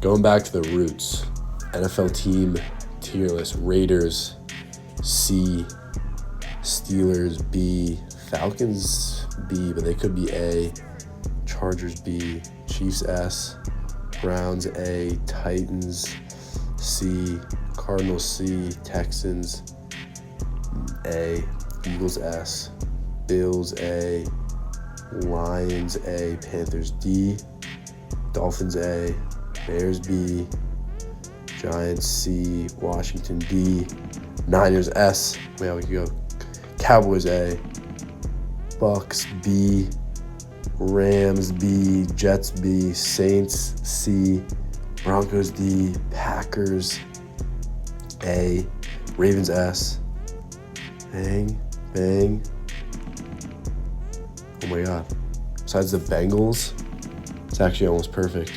Going back to the roots, NFL team tier list: Raiders C, Steelers B, Falcons B, but they could be A, Chargers B, Chiefs S, Browns A, Titans C, Cardinals C, Texans A, Eagles S, Bills A, Lions A, Panthers D, Dolphins A, Bears B, Giants C, Washington D, Niners S, yeah, we could go Cowboys A, Bucks B, Rams B, Jets B, Saints C, Broncos D, Packers A, Ravens S. Bang, bang. Oh my God. Besides the Bengals, it's actually almost perfect.